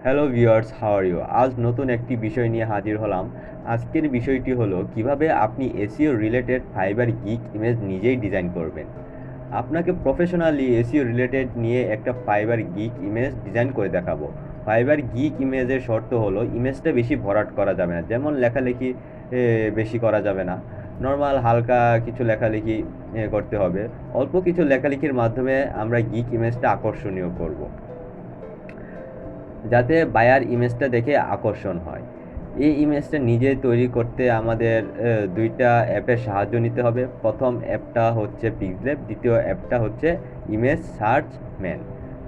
Hello viewers, how are you? আজ নতুন একটি বিষয় নিয়ে হাজির হলাম। আজকের বিষয়টি হলো কিভাবে আপনি SEO related fibre gig image নিজেই ডিজাইন করবেন। আপনাকে প্রফেশনালি এসইও রিলেটেড নিয়ে একটা ফাইবার গিগ ইমেজ ডিজাইন করে দেখাবো। ফাইবার গিগ ইমেজের শর্ত হলো ইমেজটা বেশি ভরাট করা যাবে না, যেমন লেখালেখি বেশি করা যাবে না। নর্মাল হালকা কিছু লেখালেখি করতে হবে। অল্প কিছু লেখালেখির মাধ্যমে আমরা গিগ ইমেজটা আকর্ষণীয় করব, যাতে বায়ার ইমেজটা দেখে আকর্ষণ হয়। এই ইমেজটা নিজে তৈরি করতে আমাদের দুইটা অ্যাপের সাহায্য নিতে হবে। প্রথম অ্যাপটা হচ্ছে পিক্সল্যাব, দ্বিতীয় অ্যাপটা হচ্ছে ইমেজ সার্চ ম্যান।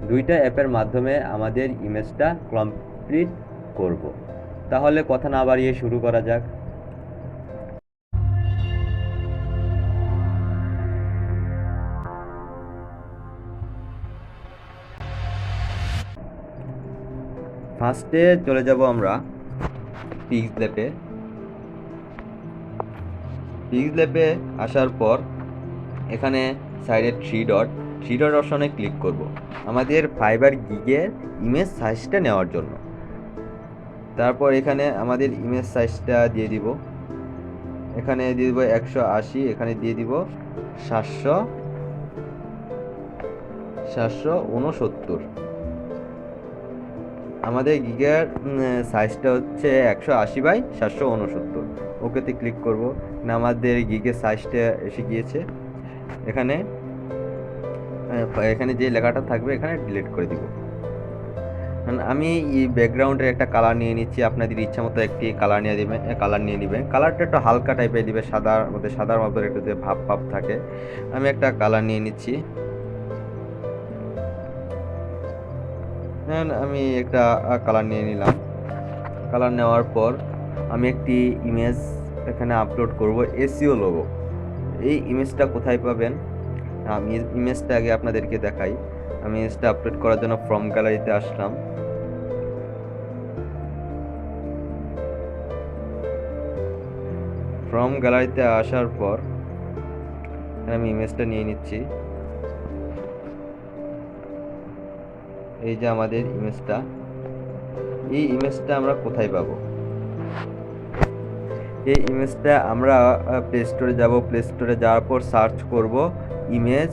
দুইটা অ্যাপের মাধ্যমে আমাদের ইমেজটা কমপ্লিট করব। তাহলে কথা না বাড়িয়ে শুরু করা যাক। ফার্স্টে চলে যাব আমরা পিক্সল্যাবে। পিক্সল্যাবে আসার পর এখানে সাইডে থ্রি ডট অপশনে ক্লিক করব আমাদের ফাইবার গিগের ইমেজ সাইজটা নেওয়ার জন্য। তারপর এখানে আমাদের ইমেজ সাইজটা দিয়ে দিব, এখানে দিয়ে দিব 180, এখানে দিয়ে দিব 769। আমাদের গিগের সাইজটা হচ্ছে 180/769। ওকেতে ক্লিক করব। আমাদের গিগের সাইজটা এসে গিয়েছে। এখানে এখানে যে লেখাটা থাকবে এখানে ডিলিট করে দিব। আমি এই ব্যাকগ্রাউন্ডের একটা কালার নিয়ে নিচ্ছি। আপনাদের ইচ্ছা মতো একটি কালার নিয়ে নেবেন। কালারটা একটু হালকা টাইপের দিবে, সাদার মতো একটু যে ভাব থাকে। আমি একটা কালার নিয়ে নিচ্ছি। আমি একটা কালার নিয়ে নিলাম। কালার নেওয়ার পর আমি একটি ইমেজ এখানে আপলোড করব, এসইও লোগো। এই ইমেজটা কোথায় পাবেন? আমি ইমেজটা আগে আপনাদেরকে দেখাই। আমি ইমেজটা আপলোড করার জন্য ফ্রম গ্যালারিতে আসলাম। ফ্রম গ্যালারিতে আসার পর আমি ইমেজটা নিয়ে নিচ্ছি। এই যে আমাদের ইমেজটা, এই ইমেজটা আমরা কোথায় পাবো? এই ইমেজটা আমরা প্লে স্টোরে যাব। প্লে স্টোরে যাওয়ার পর সার্চ করব ইমেজ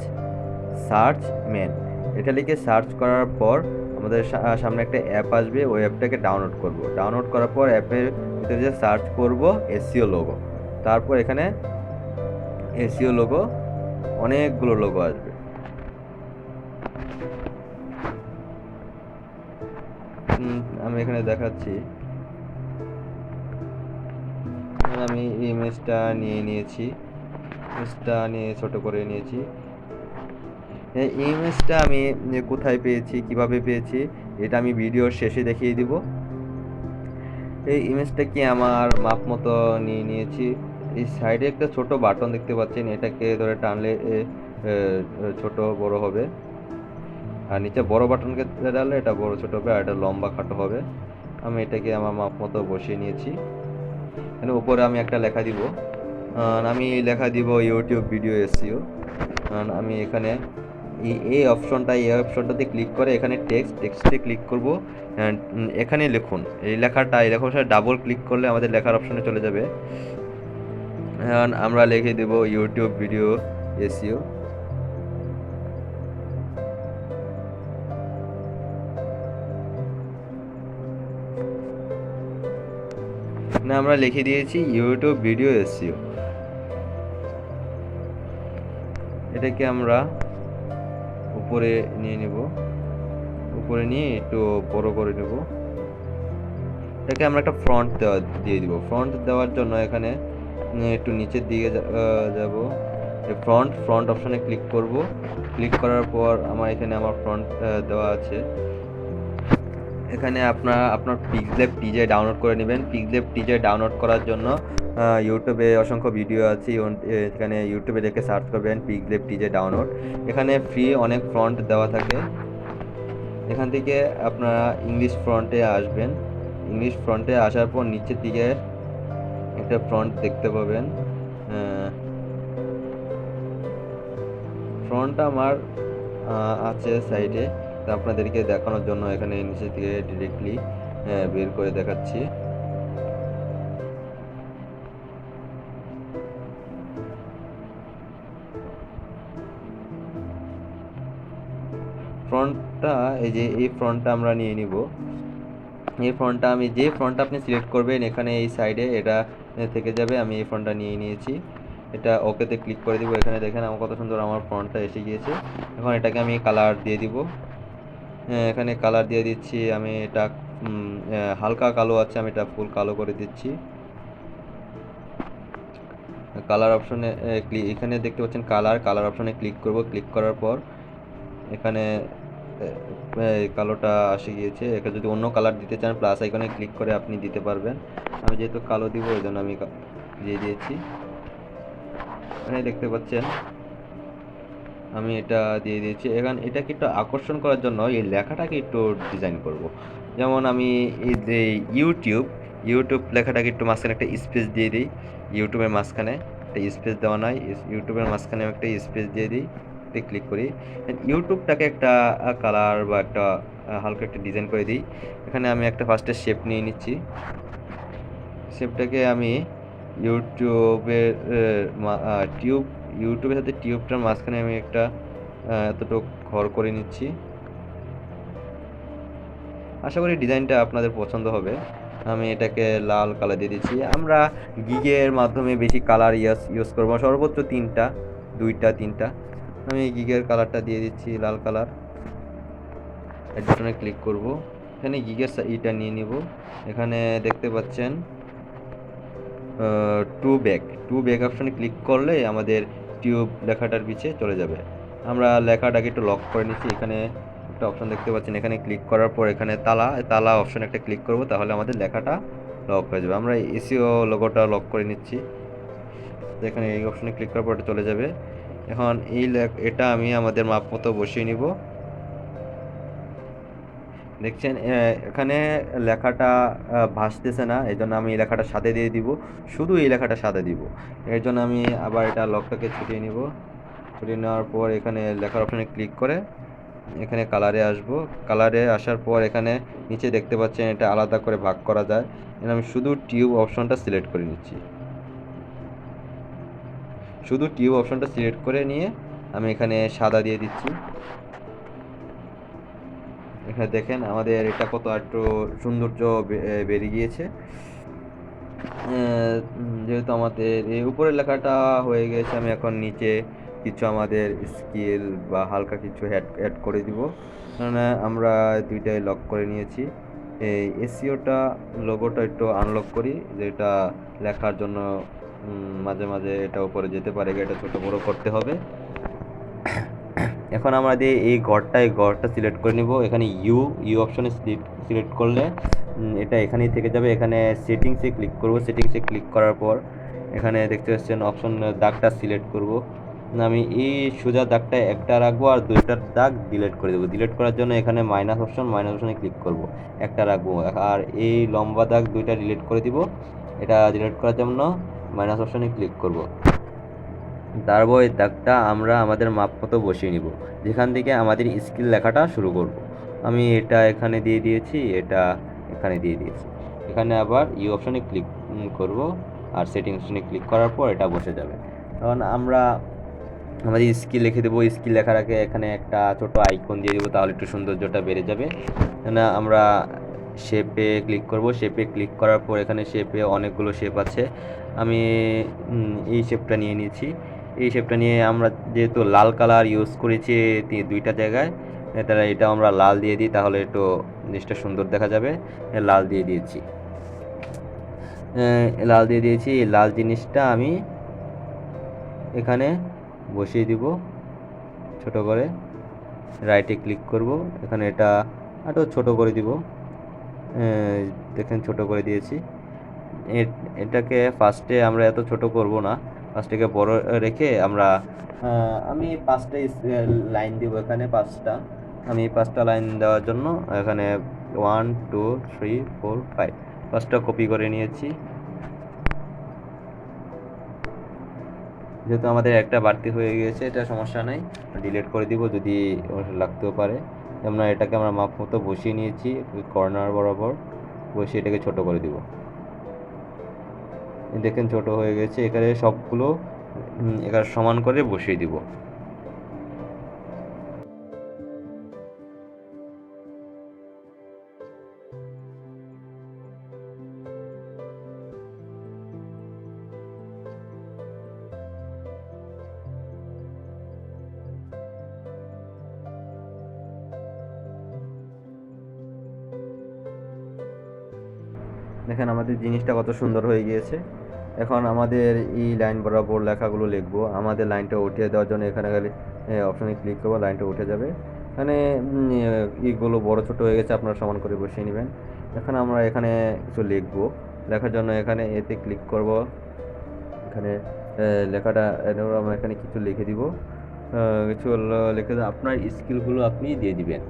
সার্চ ম্যান। এটা লিখে সার্চ করার পর আমাদের সামনে একটা অ্যাপ আসবে, ওই অ্যাপটাকে ডাউনলোড করব। ডাউনলোড করার পর অ্যাপের ভিতরে যে সার্চ করব এসইও লোগো। তারপর এখানে এসইও লোগো, অনেকগুলো লোগো আসবে। আমি এখানে দেখাচ্ছি। আমি এই ইমেজটা নিয়ে নিয়েছি, ইমেজটা নিয়ে ছোট করে নিয়েছি। এই ইমেজটা আমি কোথায় পেয়েছি, কিভাবে পেয়েছি, এটা আমি ভিডিওর শেষে দেখিয়ে দিব। এই ইমেজটা কি আমার মাপ মতো নিয়ে নিয়েছি। এই সাইডে একটা ছোট বাটন দেখতে পাচ্ছেন, এটাকে ধরে টানলে ছোট বড় হবে। আর নিচে বড় বাটনকে টানলে এটা বড় ছোট হবে, আর এটা লম্বা খাটো হবে। আমি এটাকে আমার মাপ মতো বসিয়ে নিয়েছি। এখানে উপরে আমি একটা লেখা দিব। আমি লেখা দিব ইউটিউব ভিডিও এসইও। আমি এখানে এই অপশনটাতে ক্লিক করে এখানে টেক্সটে ক্লিক করব। এখানে লিখুন, এই লেখার সাথে ডাবল ক্লিক করলে আমাদের লেখার অপশনে চলে যাবে। আমরা লিখে দেব ইউটিউব ভিডিও এসইও। আমরা লিখে দিয়েছি ইউটিউব ভিডিও এসইও। এটাকে আমরা উপরে নিয়ে নেব, উপরে নিয়ে একটু বড় করে নেব। এটাকে আমরা একটা ফ্রন্ট দিয়ে দিব। ফ্রন্ট দেওয়ার জন্য এখানে একটু নিচের দিকে যাব। ফ্রন্ট অপশনে ক্লিক করব। ক্লিক করার পর আমার ফ্রন্ট দেওয়া আছে। এখানে আপনার পিক্সল্যাব টিজে ডাউনলোড করে নেবেন। পিক্সল্যাব টিজে ডাউনলোড করার জন্য ইউটিউবে অসংখ্য ভিডিও আছে। এখানে ইউটিউবে দেখে সার্চ করবেন পিক্সল্যাব টিজে ডাউনলোড। এখানে ফ্রি অনেক ফ্রন্ট দেওয়া থাকে। এখান থেকে আপনারা ইংলিশ ফ্রন্টে আসবেন। ইংলিশ ফ্রন্টে আসার পর নিচের দিকে একটা ফ্রন্ট দেখতে পাবেন। ফ্রন্ট আমার আছে সাইডে। তা আপনাদেরকে দেখানোর জন্য এখানে নিচে থেকে ডিরেক্টলি বের করে দেখাচ্ছি। ফ্রন্টটা এই যে এই ফ্রন্টটা আমরা নিয়ে নিব। এই ফ্রন্টটা আমি যে ফ্রন্টটা আপনি সিলেক্ট করবেন এখানে এই সাইডে এটা থেকে যাবে। আমি এই ফ্রন্টটা নিয়ে নিয়েছি, এটা ওকেতে ক্লিক করে দিব। এখানে দেখেন আমার কত সুন্দর আমার ফ্রন্টটা এসে গিয়েছে। এখন এটাকে আমি কালার দিয়ে দিব। এখানে কালার দিয়ে দিচ্ছি আমি, এটা হালকা কালো আছে, আমি এটা ফুল কালো করে দিচ্ছি। কালার অপশনে এখানে দেখতে পাচ্ছেন কালার অপশনে ক্লিক করব। ক্লিক করার পর এখানে এই কালোটা আসে গিয়েছে। এখানে যদি অন্য কালার দিতে চান প্লাস আইকনে ক্লিক করে আপনি দিতে পারবেন। আমি যেহেতু কালো দিব এই জন্য আমি দিয়ে দিয়েছি। এখানে দেখতে পাচ্ছেন আমি এটা দিয়ে দিয়েছি। এখন এটাকে একটু আকর্ষণ করার জন্য এই লেখাটাকে একটু ডিজাইন করব। যেমন আমি এই যে ইউটিউব লেখাটাকে একটু মাঝখানে একটা স্পেস দিয়ে দিই। ইউটিউবের মাঝখানে একটা স্পেস দেওয়া নাই, ইউটিউবের মাঝখানে একটা স্পেস দিয়ে দিই, ক্লিক করি। ইউটিউবটাকে একটা কালার বা একটা হালকা একটা ডিজাইন করে দিই। এখানে আমি একটা ফার্স্টে শেপ নিয়ে নিচ্ছি। শেপটাকে আমি ইউটিউবের ইউটিউবের সাথে টিউবটার মাঝখানে আমি একটা এতটুকু ঘর করে নিচ্ছি। আশা করি ডিজাইনটা আপনাদের পছন্দ হবে। আমি এটাকে লাল কালার দিয়ে দিচ্ছি। আমরা গিগের মাধ্যমে বেশি কালার ইউজ করবো, সর্বোচ্চ 2-3টা। আমি গিগের কালারটা দিয়ে দিচ্ছি লাল কালার। এর বাটনে ক্লিক করব। এখানে গিগের ইটা নিয়ে নিব। এখানে দেখতে পাচ্ছেন টু ব্যাক অপশনে ক্লিক করলে আমাদের টিউব লেখাটার পিছে চলে যাবে। আমরা লেখাটাকে একটু লক করে নিচ্ছি। এখানে একটা অপশন দেখতে পাচ্ছেন, এখানে ক্লিক করার পর এখানে তালা অপশনে একটা ক্লিক করব, তাহলে আমাদের লেখাটা লক হয়ে যাবে। আমরা এসইও লোগোটা লক করে নিচ্ছি। এখানে এই অপশনে ক্লিক করার পর এটা চলে যাবে। এখন এটা আমি আমাদের মাপ মতো বসিয়ে নিব। দেখছেন এখানে লেখাটা ভাসতেছে না, এই জন্য আমি এই লেখাটা সাথে দিয়ে দিব। শুধু এই লেখাটা সাথে দিব। এর জন্য আমি আবার এটা লকটাকে ছুটিয়ে নিব। ছুটিয়ে নেওয়ার পর এখানে লেখার অপশানে ক্লিক করে এখানে কালারে আসব। কালারে আসার পর এখানে নিচে দেখতে পাচ্ছেন এটা আলাদা করে ভাগ করা যায়। এখানে আমি শুধু টিউব অপশনটা সিলেক্ট করে নিচ্ছি। শুধু টিউব অপশনটা সিলেক্ট করে নিয়ে আমি এখানে সাদা দিয়ে দিচ্ছি। এখানে দেখেন আমাদের এটা কত একটু সৌন্দর্য বেড়ে গিয়েছে। যেহেতু আমাদের এই উপরের লেখাটা হয়ে গেছে, আমি এখন নিচে কিছু আমাদের স্কিল বা হালকা কিছু অ্যাড করে দিব। কেননা আমরা দুইটাই লক করে নিয়েছি। এই এসইওটা লোগোটা একটু আনলক করি, যেটা লেখার জন্য মাঝে মাঝে এটা উপরে যেতে পারে, এটা ছোটো বড়ো করতে হবে। এখন আমাদের এই ঘরটা সিলেক্ট করে নিব। এখানে ইউ অপশনে সিলেক্ট করলে এটা এখানেই থেকে যাবে। এখানে সেটিংসে ক্লিক করব। সেটিংসে ক্লিক করার পর এখানে দেখতে পাচ্ছেন অপশন দাগটা সিলেক্ট করব। আমি এই সোজা দাগটা একটা রাখবো আর দুইটার দাগ ডিলিট করে দেবো। ডিলিট করার জন্য এখানে মাইনাস অপশনে ক্লিক করব, একটা রাখবো। আর এই লম্বা দাগ দুইটা ডিলিট করে দিব। এটা ডিলিট করার জন্য মাইনাস অপশনে ক্লিক করব। তারপর এই দাগটা আমরা আমাদের মাপ মতো বসিয়ে নিব, যেখান থেকে আমাদের স্কিল লেখাটা শুরু করব। আমি এটা এখানে দিয়ে দিয়েছি, এটা এখানে দিয়ে দিয়েছি। এখানে আবার ইউ অপশনে ক্লিক করব আর সেটিংস অপশনে ক্লিক করার পর এটা বসে যাবে। তখন আমরা আমাদের স্কিল লিখে দেবো। স্কিল লেখার আগে এখানে একটা ছোট আইকন দিয়ে দেবো, তাহলে একটু সৌন্দর্যটা বেড়ে যাবে। না আমরা শেপে ক্লিক করব। শেপে ক্লিক করার পর এখানে শেপে অনেকগুলো শেপ আছে। আমি এই শেপটা নিয়ে নিয়েছি। এই শেপটা নিয়ে আমরা যেহেতু লাল কালার ইউজ করেছি দুইটা জায়গায়, তাহলে এটা আমরা লাল দিয়ে দিই, তাহলে একটু জিনিসটা সুন্দর দেখা যাবে। লাল দিয়ে দিয়েছি। এই লাল জিনিসটা আমি এখানে বসিয়ে দিব ছোট করে। রাইটে ক্লিক করব, এখানে এটা আরও ছোট করে দিব। দেখেন ছোট করে দিয়েছি। এটাকে ফার্স্টে আমরা এত ছোট করব না, ফার্স্টটাকে বড় রেখে আমি 5টা লাইন দিব। এখানে 5টা, আমি 5টা লাইন দেওয়ার জন্য এখানে 1 2 3 4 5 5টা কপি করে নিয়েছি। যেহেতু আমাদের একটা বাড়তি হয়ে গিয়েছে, এটা সমস্যা নাই, ডিলিট করে দিব, যদি লাগতেও পারে। এটাকে আমরা মাপ মতো বসিয়ে নিয়েছি, ওই কর্নার বরাবর বসিয়ে এটাকে ছোট করে দিব। দেখেন ছোট হয়ে গেছে। এখানে সবগুলো এখানে সমান করে বসিয়ে দিব। দেখেন আমাদের জিনিসটা কত সুন্দর হয়ে গিয়েছে। এখন আমাদের এই লাইন বরাবর লেখাগুলো লিখবো। আমাদের লাইনটা উঠিয়ে দেওয়ার জন্য এখানে গেলে অপশানে ক্লিক করবো, লাইনটা উঠে যাবে। এখানে ইগুলো বড় ছোট হয়ে গেছে, আপনারা সমান করে বসিয়ে নেবেন। এখন আমরা এখানে কিছু লিখবো। লেখার জন্য এখানে এতে ক্লিক করব। এখানে লেখাটা আমরা এখানে কিছু লিখে দিব। কিছু লিখে আপনার স্কিলগুলো আপনি দিয়ে দিবেন।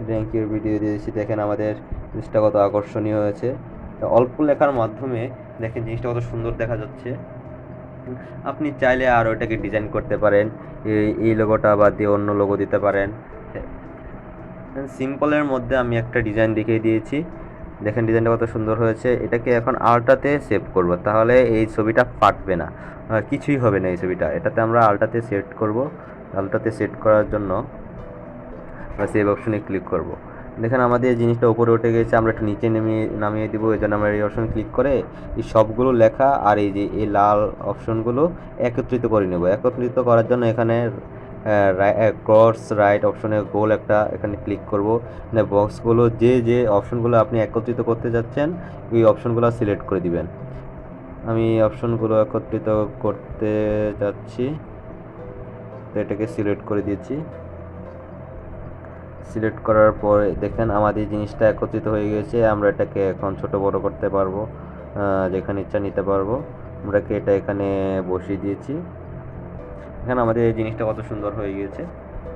থ্যাংক ইউ ভিডিও দিয়েছি। দেখেন আমাদের জিনিসটা কত আকর্ষণীয় হয়েছে। অল্প লেখার মাধ্যমে দেখেন জিনিসটা কত সুন্দর দেখা যাচ্ছে। আপনি চাইলে আর ওটাকে ডিজাইন করতে পারেন, এই লোগোটা বাদ দিয়ে অন্য লোগো দিতে পারেন। সিম্পলের মধ্যে আমি একটা ডিজাইন দেখিয়ে দিয়েছি। দেখেন ডিজাইনটা কত সুন্দর হয়েছে। এটাকে এখন আলটাতে সেভ করব, তাহলে এই ছবিটা ফাটবে না, কিছুই হবে না এই ছবিটা। এটাতে আমরা আলটাতে সেট করব। আলটাতে সেট করার জন্য সেভ অপশনে ক্লিক করব। দেখেন আমাদের এই জিনিসটা উপরে উঠে গেছে, আমরা একটু নিচে নামিয়ে দিব। এই জন্য আমরা এই অপশন ক্লিক করে এই সবগুলো লেখা আর এই যে এই লাল অপশনগুলো একত্রিত করে নেব। একত্রিত করার জন্য এখানে ক্রস রাইট অপশনে গোল একটা এখানে ক্লিক করব। মানে বক্সগুলো যে অপশনগুলো আপনি একত্রিত করতে যাচ্ছেন ওই অপশনগুলো সিলেক্ট করে দিবেন। আমি অপশনগুলো একত্রিত করতে যাচ্ছি, তো এটাকে সিলেক্ট করে দিয়েছি। সিলেক্ট করার পরে দেখেন আমাদের জিনিসটা একত্রিত হয়ে গেছে। আমরা এটাকে এখন ছোট বড় করতে পারবো, যেখানে ইচ্ছা নিতে পারবো। আমরা এটা এখানে বসিয়ে দিয়েছি। এখানে আমাদের এই জিনিসটা কত সুন্দর হয়ে গিয়েছে।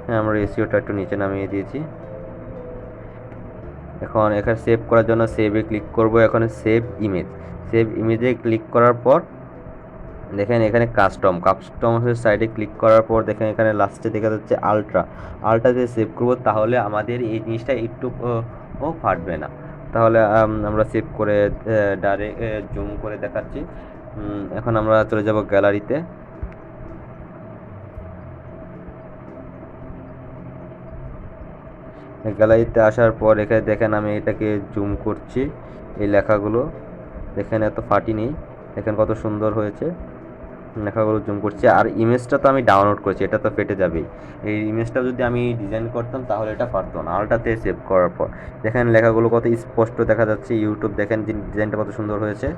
হ্যাঁ, আমরা এসিওটা একটু নিচে নামিয়ে দিয়েছি। এখন এখানে সেভ করার জন্য সেভে ক্লিক করব। এখন সেভ ইমেজে ক্লিক করার পর দেখেন এখানে কাস্টমের সাইডে ক্লিক করার পর দেখেন এখানে লাস্টে দেখা যাচ্ছে আলট্রা দিয়ে সেভ করবো, তাহলে আমাদের এই জিনিসটা একটু ফাটবে না। তাহলে আমরা সেভ করে ডাইরেক্ট জুম করে দেখাচ্ছি। এখন আমরা চলে যাব গ্যালারিতে। গ্যালারিতে আসার পর এখানে দেখেন আমি এটাকে জুম করছি। এই লেখাগুলো দেখেন এত ফাটি নেই, দেখেন কত সুন্দর হয়েছে। লেখাগুলো জুম করছি। আর ইমেজটা তো আমি ডাউনলোড করেছি, এটা তো ফেটে যাবেই। এই ইমেজটা যদি আমি ডিজাইন করতাম তাহলে এটা পারতো না। আলটাতে সেভ করার পর দেখেন লেখাগুলো কত স্পষ্ট দেখা যাচ্ছে। ইউটিউব দেখেন ডিজাইনটা কত সুন্দর হয়েছে।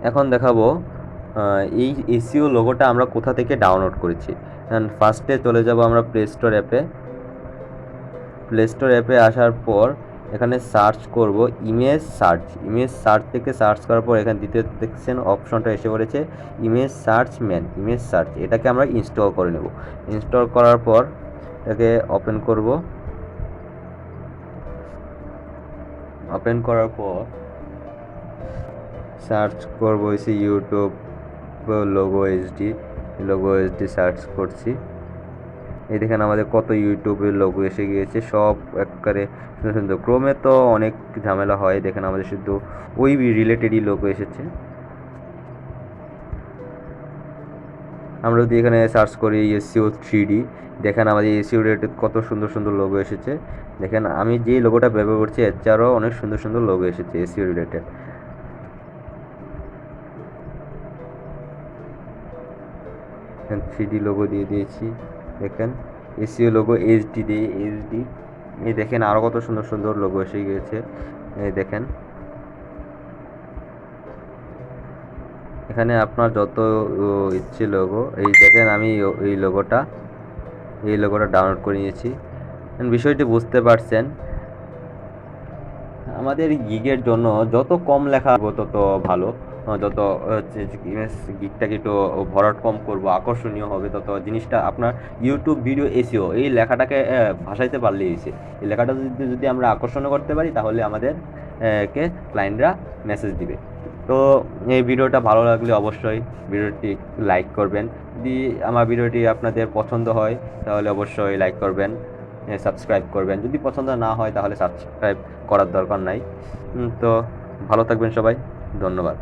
এখন দেখাবো এই এসইও লোগোটা আমরা কোথা থেকে ডাউনলোড করেছি। ফার্স্টে চলে যাব আমরা প্লে স্টোর অ্যাপে আসার পর এখানে সার্চ করব ইমেজ সার্চ থেকে সার্চ করার পর এখানে দ্বিতীয় দেখছেন অপশনটা এসে পড়েছে ইমেজ সার্চ। এটাকে আমরা ইনস্টল করে নেব। ইনস্টল করার পর এটাকে ওপেন করার পর সার্চ করব এসে ইউটিউব লোগো এইচডি সার্চ করছি। এই দেখেন আমাদের কত ইউটিউবের লোগো এসে গিয়েছে, সব একবারে সুন্দর সুন্দর। ক্রোমে তো অনেক ঝামেলা হয়, দেখেন আমাদের শুধু ওই রিলেটেডই লোগো এসেছে। আমরা যদি এখানে সার্চ করি এসইও 3D, দেখেন আমাদের এসইও রিলেটেড কত সুন্দর সুন্দর লোগো এসেছে। দেখেন আমি যে লোগোটা ব্যবহার করছি এর চেয়েও অনেক সুন্দর সুন্দর লোগো এসেছে এসইও রিলেটেড। দেখেন 3D লোগো দিয়ে দিয়েছি, দেখেন এসিও লোগো এইচডি দিয়ে এইচডি। এই দেখেন আরও কত সুন্দর সুন্দর লোগো এসে গিয়েছে। এই দেখেন এখানে আপনার যত ইচ্ছে লোগো, এই দেখেন আমি এই লোগোটা ডাউনলোড করে নিয়েছি। বিষয়টি বুঝতে পারছেন, আমাদের গিগের জন্য যত কম লেখা হবে তত ভালো, যত গিগটাকে একটু ভরাট কম করব, আকর্ষণীয় হবে, তত জিনিসটা আপনার ইউটিউব ভিডিও এসিও এই লেখাটাকে ভাসাইতে পারলেই হয়েছে। এই লেখাটা যদি আমরা আকর্ষণ করতে পারি তাহলে আমাদের কে ক্লায়েন্টরা মেসেজ দিবে। তো এই ভিডিওটা ভালো লাগলে অবশ্যই ভিডিওটি লাইক করবেন। যদি আমার ভিডিওটি আপনাদের পছন্দ হয় তাহলে অবশ্যই লাইক করবেন, সাবস্ক্রাইব করবেন। যদি পছন্দ না হয় তাহলে সাবস্ক্রাইব করার দরকার নাই। তো ভালো থাকবেন সবাই, ধন্যবাদ।